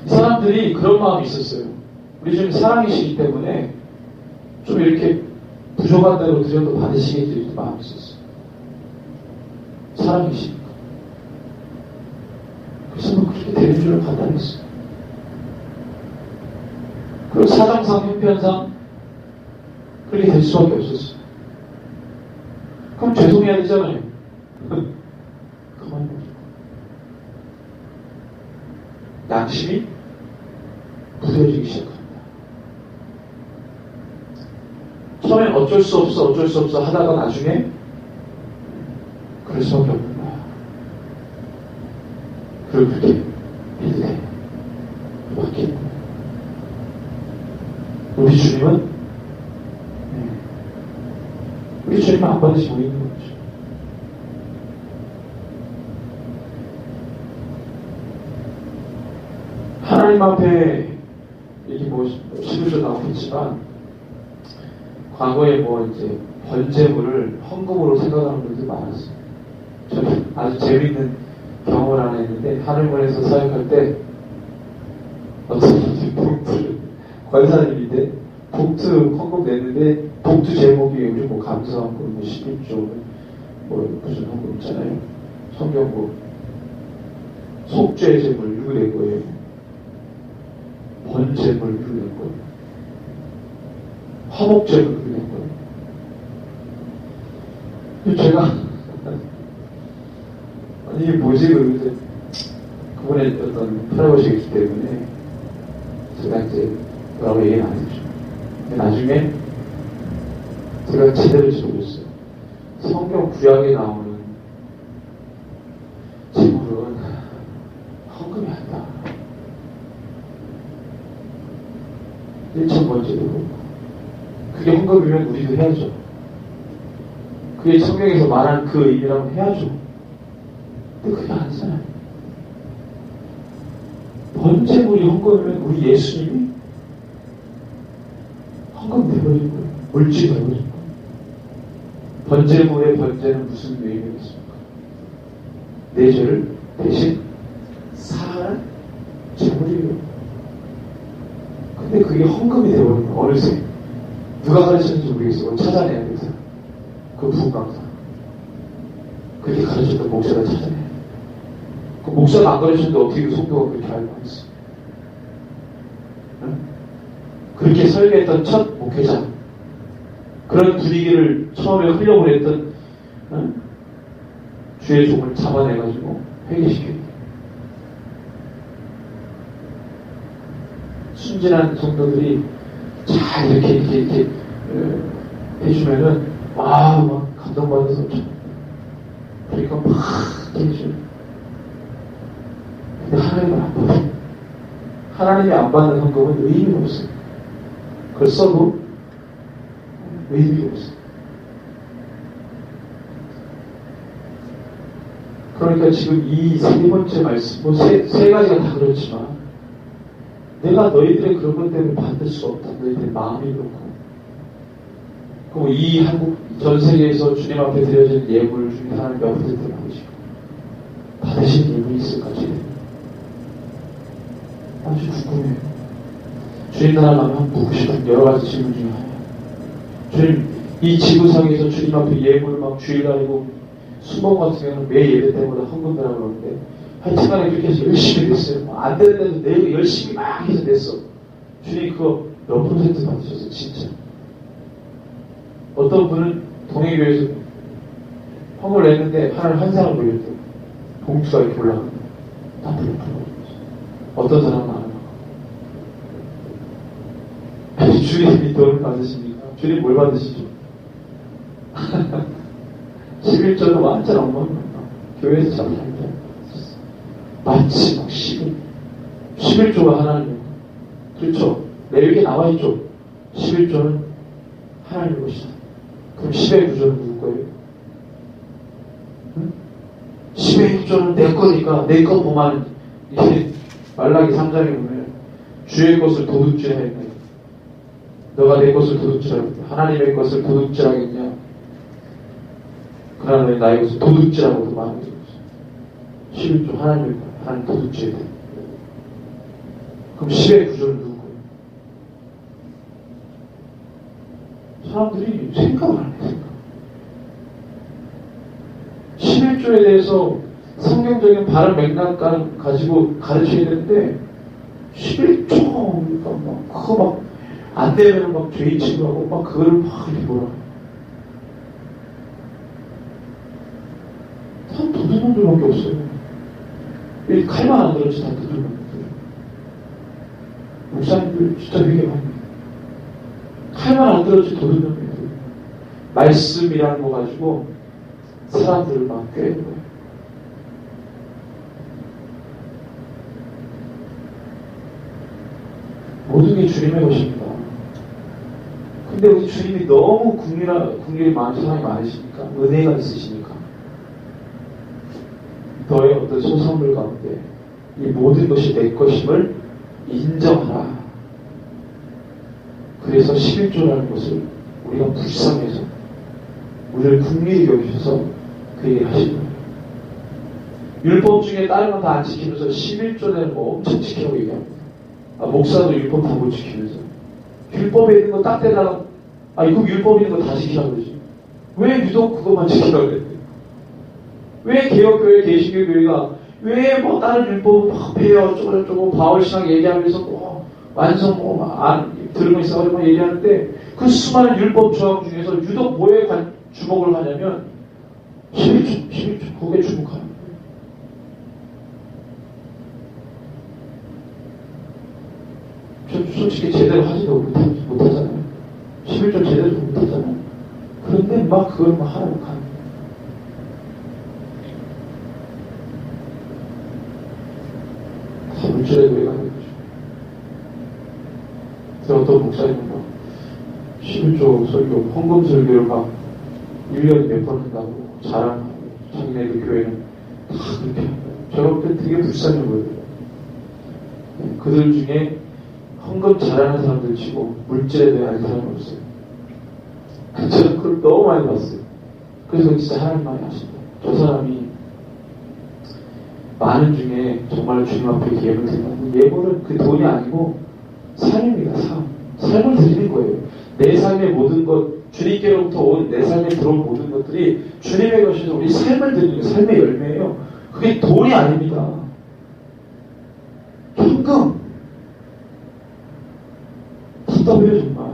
이 사람들이 그런 마음이 있었어요. 우리 주님 사랑이시기 때문에 좀 이렇게 부족한 대로 드려도 받으시겠지 이렇게 마음이 있었어요. 사랑이시니까. 그래서 그렇게 되는 줄을 판단했어요. 그리고 사정상, 형편상 그렇게 될 수밖에 없었어요. 그럼 죄송해야 되잖아요. 그만. 양심이 무뎌지기 시작합니다. 처음엔 어쩔 수 없어 하다가 나중에 그럴 수밖에 없는 거야. 그리고 그렇게 믿으래. 바뀌는 거야. 우리 주님은 우리 주님은 안 받으시고 있는 거죠. 하나님 앞에 이게 뭐 시루도 나오겠지만 과거에 뭐 이제 번제물을 헌금으로 생각하는 분들도 많았어요. 저는 아주 재미있는 경험을 하나 했는데 하늘문에서 사역할 때 어떤 분이 봉투를 권사님인데 봉투 헌금 냈는데 봉투 제목이 요즘 뭐 감사헌금 뭐 11조 뭐 무슨 헌금 있잖아요. 성경 뭐 속죄 제물 이거 낸 거예요. 번제물 이거 낸 거예요. 화목제물 이거 낸 거예요. 제가 이게 뭐지? 그러는데 그분의 어떤 할아버지이기 때문에 제가 이제 뭐라고 얘기는 안 했죠. 나중에 제가 제대로 적었어요. 성경 구약에 나오는 제물은 헌금이 아니다. 1,000번째로 그게 헌금이면 우리도 해야죠. 그게 성경에서 말한 그 의미라면 해야죠. 근데 그게 아니잖아요. 번제물이 헌금이면 우리 예수님이 헌금 돼버린 거예요. 물질 돼버린 거예요. 번제물의 번제는 무슨 의미겠습니까? 내 죄를 대신 사하는 제물이에요. 근데 그게 헌금이 돼버린 거예요. 어느새 누가 가르쳤는지 모르겠어요. 찾아내야 돼서 그 부강사 그렇게 가르쳤던 목사가 찾아내야 돼요. 그 목사가 안 가르쳤는데 어떻게 그 성도가 그렇게 알고 있어요? 응? 그렇게 설계했던 첫 목회자 그런 분위기를 처음에 흘려보냈던 주의 종을 잡아내가지고 회개시켜요. 순진한 성도들이 잘 이렇게 해주면은 막 감동받아서 그러니까 막 해줘요. 근데 하나님은 안 받아요. 하나님이 안 받는 헌금은 의미가 없어요. 그걸 써도 의미가 없어요. 그러니까 지금 이 세 번째 말씀, 뭐 세 가지가 다 그렇지만 내가 너희들의 그런 것 때문에 받을 수 없다. 너희들의 마음이 그렇고. 그럼 이 한국 전 세계에서 주님 앞에 드려진 예물 중에 하나님 몇 퍼센트 받으시고 받으신 예물이 있을까 주님? 아주 궁금해요. 주님 나라 가면 묻고 싶은 여러 가지 질문 중에 하나예요. 주님, 이 지구상에서 주님 앞에 예물 막 주일날이고 수봉 같은 경우는 매 예배 때마다 헌금이라고 그러는데 하여튼간에 그렇게 해서 열심히 냈어요. 안 되는데도 내고 열심히 막 해서 냈어. 주님 그거 몇 퍼센트 받으셨어요? 진짜. 어떤 분은 동해교회에서 헌금을 냈는데 하나님 한 사람 보일 때 봉투가 이렇게 올라가는 다 불러버렸어요. 어떤 사람은 안 하고. 주님이 돈을 받으십니까? 주님 뭘 받으시죠? 11조는 완전 엉망입니다. 교회에서 잘 살때 마치 막 11조가 하나님이에요. 그렇죠? 레위기에 나와있죠? 11조는 하나님의 것이다. 그럼 10의 9조는 누구 거예요? 응? 10의 1조는 내 거니까 내 거 보면 이게 말라기 3장에 보면 주의 것을 도둑질하겠냐. 너가 내 것을 도둑질하겠냐. 하나님의 것을 도둑질하겠냐. 그러나 너희 나의 것을 도둑질하고도 말하는 거죠. 11조 하나님의 것. 하나님 도둑질해. 그럼 10의 9조는 누구 거예요? 사람들이 생각을 안 해요. 11조에 대해서 성경적인 바른 맥락 가지고 가르쳐야 되는데 11조 그러니까 막 그거 막 안 되면 막 죄인 취급하고 막 그거를 막 이렇게 뭐라 다 도둑놈들밖에 없어요. 이 칼만 안 들었지 다 도둑놈들. 목사님들 진짜 되게 많이 칼만 안 들었지 도둑놈들. 말씀이라는 거 가지고 사람들을 막 꿰는 거예요. 모든 게 주님의 것입니다. 근데 우리 주님이 너무 국률이 많은 사람이 많으시니까, 은혜가 있으시니까, 너의 어떤 소산물 가운데 이 모든 것이 내 것임을 인정하라. 그래서 11조라는 것을 우리가 불쌍해서 우리를 국리히 여기셔서 그 얘기를 하신 거예요. 율법 중에 다른 건 다 안 지키면서 11조는 뭐 엄청 지키라고 얘기합니다. 목사도 율법 다 못 지키면서. 율법에 있는 거 딱 대다가, 이거 율법에 있는 거 다 지키라고 그러지. 왜 유독 그것만 지키라고 그랬대? 왜 개혁교회, 개신교교회가 왜 뭐 다른 율법은 막 배워, 어쩌고저쩌고, 바울신학 얘기하면서 뭐, 완성 들으면 있어가지고 얘기하는데, 그 수많은 율법 조항 중에서 유독 뭐에 주목을 하냐면, 11조, 거기에 주목하는 거예요. 저 솔직히 제대로 하지도 못하잖아요. 11조 제대로 못하잖아요. 그런데 막 그걸 막 하라고 하는 거예요. 다 물질에 노예가 되는 거죠. 그래서 어떤 목사님은 막 11조 설교, 헌금 설교를 막 1년에 몇 번 한다고 자랑하고 자기네들 교회는 다 그렇게 하는 거예요. 저럴 때 되게 불쌍해 보여요. 그들 중에 헌금 잘하는 사람들 치고 물질에 대해 아는 사람이 없어요. 저는 그걸 너무 많이 봤어요. 그래서 진짜 하나님 많이 하신다. 저 사람이 많은 중에 정말 주님 앞에 예물 드린다는 예물은 그 돈이 아니고 삶입니다. 삶을 드리는 거예요. 내 삶의 모든 것, 주님께로부터 온 내 삶에 들어온 모든 것들이 주님의 것이죠. 우리 삶을 드리는 삶의 열매예요. 그게 돈이 아닙니다. 현금. 답답해요, 정말.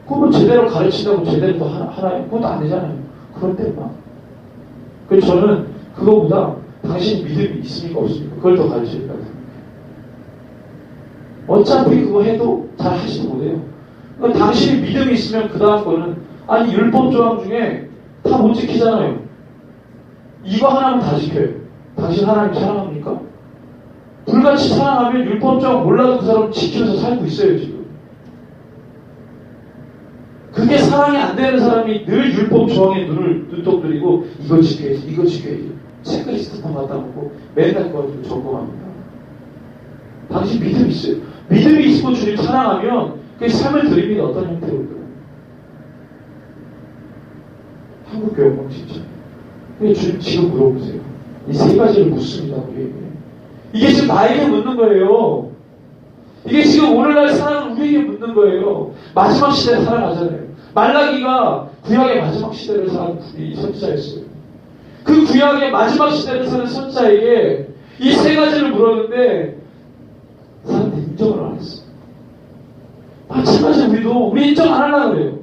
그거 뭐 제대로 가르친다고 제대로 또 하나요? 그것도 안 되잖아요. 그런데 막. 그래서 저는 그거보다 당신이 믿음이 있습니까, 없습니까? 그걸 더 가르쳐야 된다고 생각해요. 어차피 그거 해도 잘 하지도 못해요. 그러니까 당신이 믿음이 있으면 그 다음 거는, 율법 조항 중에 다 못 지키잖아요. 이거 하나는 다 지켜요. 당신 하나님 사랑합니까? 불같이 사랑하면 율법 조항 몰라도 그 사람 지키면서 살고 있어요, 지금. 그게 사랑이 안 되는 사람이 늘 율법 조항에 눈독 들이고, 이거 지켜야지, 이거 지켜야지. 체크리스트만 갖다 놓고 맨날 그거 가지고 점검합니다. 당신 믿음이 있어요. 믿음이 있고 주님 사랑하면 그 삶을 드립니다. 어떤 형태로든. 한국 교회 공식이죠. 근데 주님 지금 물어보세요. 이 세 가지를 묻습니다. 우리에게. 이게 지금 나에게 묻는 거예요. 이게 지금 오늘날 사랑을 우리에게 묻는 거예요. 마지막 시대에 살아가잖아요. 말라기가 구약의 마지막 시대를 사는 선지자였어요. 그 구약의 마지막 시대를 사는 선지자에게 이 세 가지를 물었는데 사람들이 인정을 안 했어요. 마찬가지로 우리 인정 안 하려고 그래요.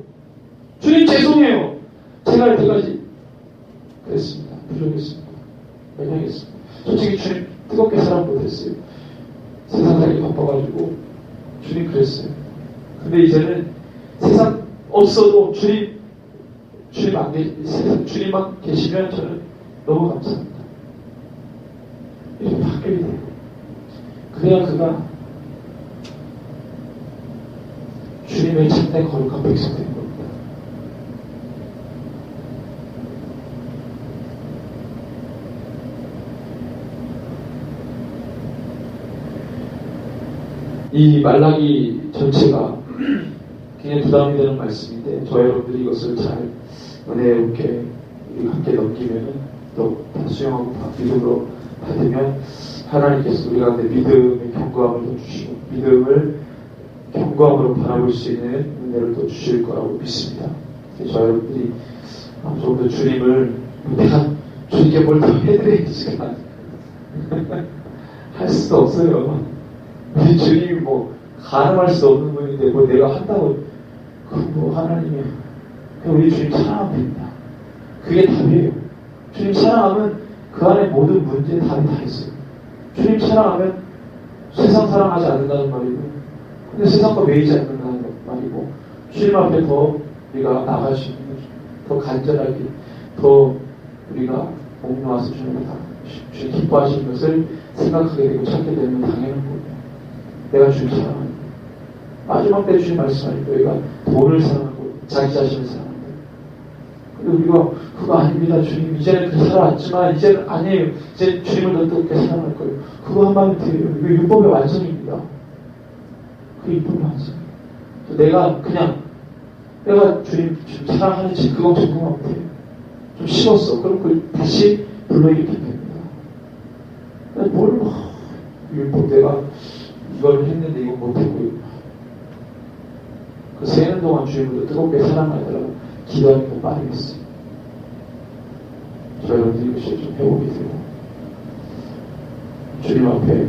주님 죄송해요. 제가 여태까지 그랬습니다. 부족했습니다. 연약했습니다. 솔직히 주님 뜨겁게 사랑 못했어요. 세상 살기 바빠가지고 주님 그랬어요. 근데 이제는 세상 없어도 주님만 계시면 저는 너무 감사합니다. 이렇게 바뀌게 돼요. 그래야 그가 주님의 참된 거룩한 백성 되는 겁니다. 이 말라기 전체가 굉장히 부담이 되는 말씀인데 저 여러분들이 이것을 잘 은혜롭게 우리 함께 넘기면 또 다 수용하고 믿음으로 받으면 하나님께서 우리 가운데 믿음의 견고함을 더 주시고 믿음을 견고함으로 바라볼 수 있는 은혜를 또 주실 거라고 믿습니다. 저 여러분들이 좀 더 주님을 내가 주님께 뭘 더 해드려야지가 할 수도 없어요. 우리 주님이 뭐 가늠할 수 없는 분인데 뭐 내가 한다고 뭐 하나님이 그냥 우리 주님 사랑하면 됩니다. 그게 답이에요. 주님 사랑하면 그 안에 모든 문제에 답이 다 있어요. 주님 사랑하면 세상 사랑하지 않는다는 말이고 근데 세상과 매이지 않는다는 말이고 주님 앞에 더 우리가 나갈 수 있는 거죠. 더 간절하게 더 우리가 목놓아서 주님을 주님 기뻐하시는 것을 생각하게 되고 찾게 되면 당연한 거예요. 내가 주님 사랑합니다. 마지막 때 주님 말씀하니까 우리가 돈을 사랑하고 자기 자신을 사랑한다. 근데 우리가 그거 아닙니다. 주님 이제는 그렇게 살아왔지만 이제는 아니에요. 이제 주님을 더 뜨겁게 사랑할 거예요. 그거 한 마음이 돼요. 이거 율법의 완성입니다. 그게 율법의 완성이에요. 내가 주님 지금 사랑하는지 그건 적응 못해요. 좀 식었어. 그럼 그걸 다시 불러일으키면 됩니다. 율법 내가 이걸 했는데 이거 못했고 그 3년 동안 주님을 뜨겁게 사랑하더라고 기도하는 더 빠르겠어요. 저 여러분들 이것이 좀 회복이 되고 주님 앞에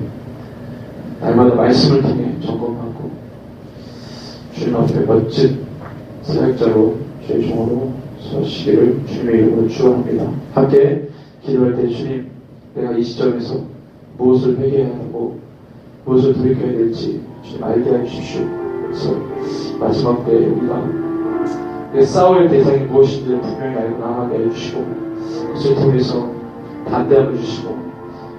날마다 말씀을 통해 점검하고 주님 앞에 멋진 사역자로 주의 종으로 서시기를 주님의 이름으로 축원합니다. 함께 기도할 때 주님 내가 이 시점에서 무엇을 회개해야 하고 무엇을 돌이켜야 될지 주님 알게 해주십시오. 그래서 마지막 때 우리가 싸울 대상이 무엇인지를 분명히 알고 나아가게 해주시고 그것을 통해서 담대함을 주시고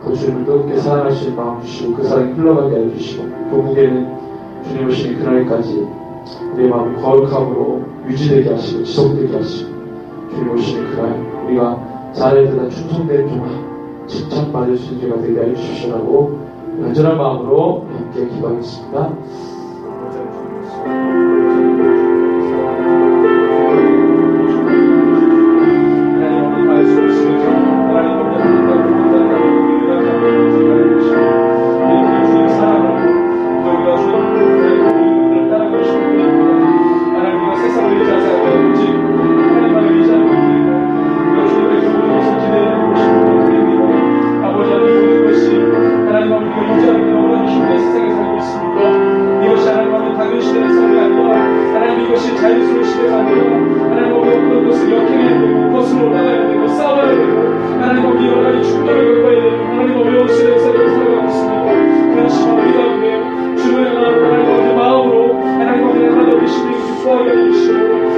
그 주님을 뜨겁게 사랑할 수 있는 마음 주시고 그 사랑이 흘러가게 해주시고 결국에는 주님 오시는 그날까지 우리의 마음이 거룩함으로 유지되게 하시고 지속되게 하시고 주님 오시는 그날 우리가 자녀들과 충성된 종아 칭찬받을 수 있는 죄가 되게 하여 주시라고 연전한 마음으로 함께 기도하겠습니다.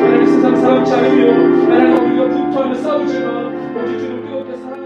하나님 세상 사랑치 않으며 하나님 우리가 분투하며 싸우지만 오직 주를 뜨겁게 사랑하는